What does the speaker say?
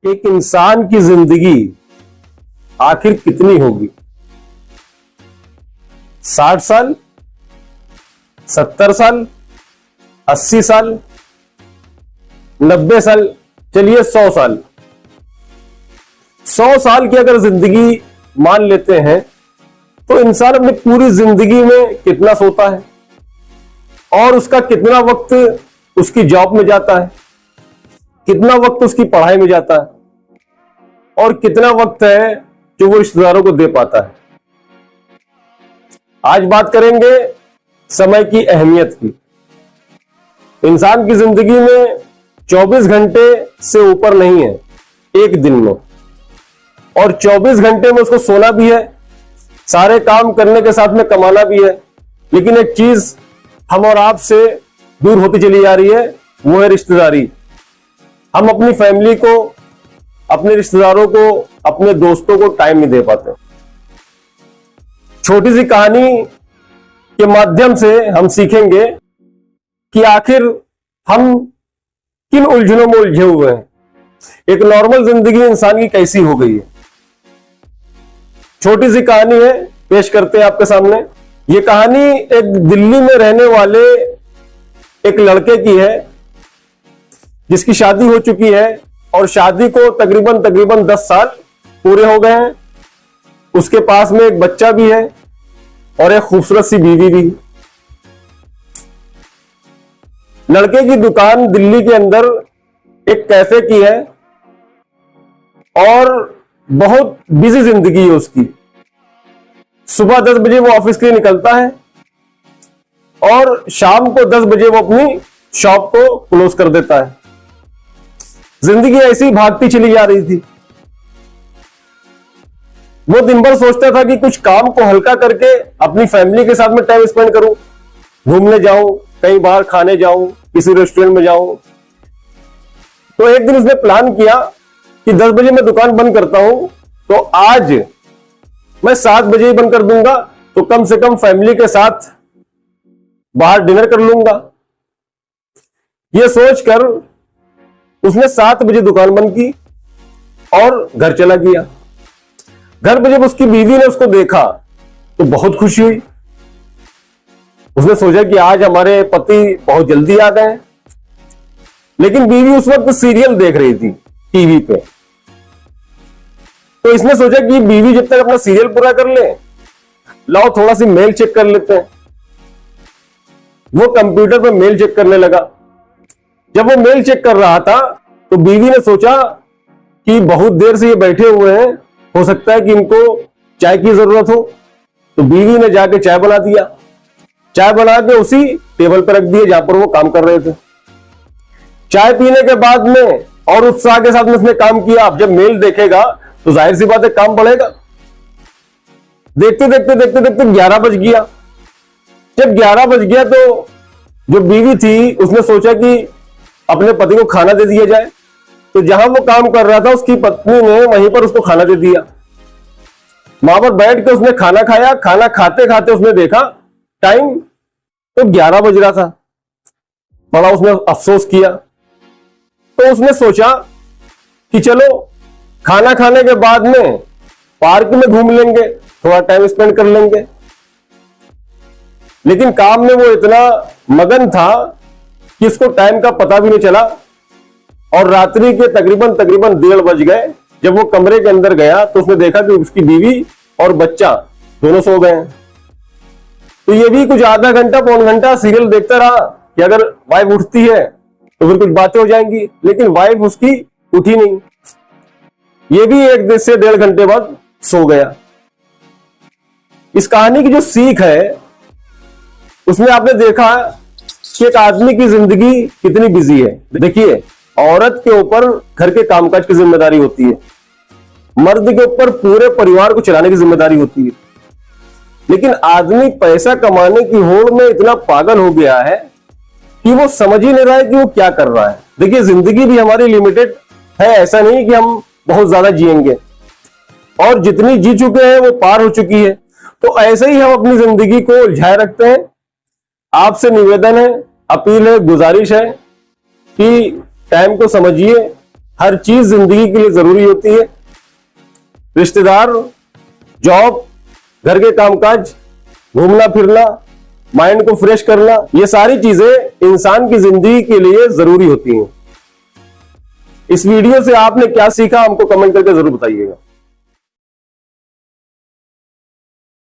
एक इंसान की जिंदगी आखिर कितनी होगी? 60 साल, 70 साल, 80 साल, 90 साल, चलिए 100 साल। 100 साल की अगर जिंदगी मान लेते हैं तो इंसान अपनी पूरी जिंदगी में कितना सोता है और उसका कितना वक्त उसकी जॉब में जाता है, कितना वक्त उसकी पढ़ाई में जाता है और कितना वक्त है जो वो रिश्तेदारों को दे पाता है। आज बात करेंगे समय की अहमियत की। इंसान की जिंदगी में 24 घंटे से ऊपर नहीं है एक दिन में, और 24 घंटे में उसको सोना भी है, सारे काम करने के साथ में कमाना भी है। लेकिन एक चीज हम और आप से दूर होती चली जा रही है, वो है रिश्तेदारी। हम अपनी फैमिली को, अपने रिश्तेदारों को, अपने दोस्तों को टाइम नहीं दे पाते। छोटी सी कहानी के माध्यम से हम सीखेंगे कि आखिर हम किन उलझनों में उलझे हुए हैं, एक नॉर्मल जिंदगी इंसान की कैसी हो गई है। छोटी सी कहानी है, पेश करते हैं आपके सामने। ये कहानी एक दिल्ली में रहने वाले एक लड़के की है जिसकी शादी हो चुकी है और शादी को तकरीबन 10 साल पूरे हो गए हैं। उसके पास में एक बच्चा भी है और एक खूबसूरत सी बीवी भी। लड़के की दुकान दिल्ली के अंदर एक कैफे की है और बहुत बिजी जिंदगी है उसकी। सुबह 10 बजे वो ऑफिस के लिए निकलता है और शाम को 10 बजे वो अपनी शॉप को क्लोज कर देता है। जिंदगी ऐसी भागती चली जा रही थी। वो दिन भर सोचता था कि कुछ काम को हल्का करके अपनी फैमिली के साथ में टाइम स्पेंड करूं, घूमने जाऊं, कहीं बाहर खाने जाऊं, किसी रेस्टोरेंट में जाऊं। तो एक दिन उसने प्लान किया कि 10 बजे मैं दुकान बंद करता हूं, तो आज मैं 7 बजे ही बंद कर दूंगा, तो कम से कम फैमिली के साथ बाहर डिनर कर लूंगा। यह सोचकर उसने 7 बजे दुकान बंद की और घर चला गया। घर पे जब उसकी बीवी ने उसको देखा तो बहुत खुशी हुई। उसने सोचा कि आज हमारे पति बहुत जल्दी आ गए। लेकिन बीवी उस वक्त सीरियल देख रही थी टीवी पे। तो इसने सोचा कि बीवी जब तक अपना सीरियल पूरा कर ले, लाओ थोड़ा सी मेल चेक कर लेते हैं। वो कंप्यूटर पे मेल चेक करने लगा। जब वो मेल चेक कर रहा था तो बीवी ने सोचा कि बहुत देर से ये बैठे हुए हैं, हो सकता है कि इनको चाय की जरूरत हो। तो बीवी ने जाके चाय बना दिया। चाय बना के उसी टेबल पर रख दिए जहां पर वो काम कर रहे थे। चाय पीने के बाद में और उत्साह के साथ में उसने काम किया। अब जब मेल देखेगा तो जाहिर सी बात है काम बढ़ेगा। देखते देखते देखते देखते 11 बज गया। जब 11 बज गया तो जो बीवी थी उसने सोचा कि अपने पति को खाना दे दिया जाए। तो जहां वो काम कर रहा था उसकी पत्नी ने वहीं पर उसको खाना दे दिया। वहां पर बैठ के उसने खाना खाया। खाना खाते खाते उसने देखा टाइम तो 11 बज रहा था। बड़ा उसने अफसोस किया। तो उसने सोचा कि चलो खाना खाने के बाद में पार्क में घूम लेंगे, थोड़ा टाइम स्पेंड कर लेंगे। लेकिन काम में वो इतना मगन था कि उसको टाइम का पता भी नहीं चला और रात्रि के तकरीबन 1:30 बज गए। जब वो कमरे के अंदर गया तो उसने देखा कि उसकी बीवी और बच्चा दोनों सो गए हैं। तो ये भी कुछ आधा घंटा पौन घंटा सीरियल देखता रहा कि अगर वाइफ उठती है तो फिर कुछ बातें हो जाएंगी। लेकिन वाइफ उसकी उठी नहीं। ये भी 1 से 1.5 घंटे बाद सो गया। इस कहानी की जो सीख है उसमें आपने देखा कि एक आदमी की जिंदगी कितनी बिजी है। देखिए, औरत के ऊपर घर के कामकाज की जिम्मेदारी होती है, मर्द के ऊपर पूरे परिवार को चलाने की जिम्मेदारी होती है। लेकिन आदमी पैसा कमाने की होड़ में इतना पागल हो गया है कि वो समझ ही नहीं रहा है कि वो क्या कर रहा है। देखिए, जिंदगी भी हमारी लिमिटेड है। ऐसा नहीं कि हम बहुत ज्यादा जिएंगे, और जितनी जी चुके हैं वो पार हो चुकी है। तो ऐसे ही हम अपनी जिंदगी को उलझाए रखते हैं। आपसे निवेदन है, अपील है, गुजारिश है कि टाइम को समझिए, हर चीज जिंदगी के लिए जरूरी होती है। रिश्तेदार, जॉब, घर के कामकाज, घूमना फिरना, माइंड को फ्रेश करना, ये सारी चीजें इंसान की जिंदगी के लिए जरूरी होती हैं। इस वीडियो से आपने क्या सीखा हमको कमेंट करके जरूर बताइएगा।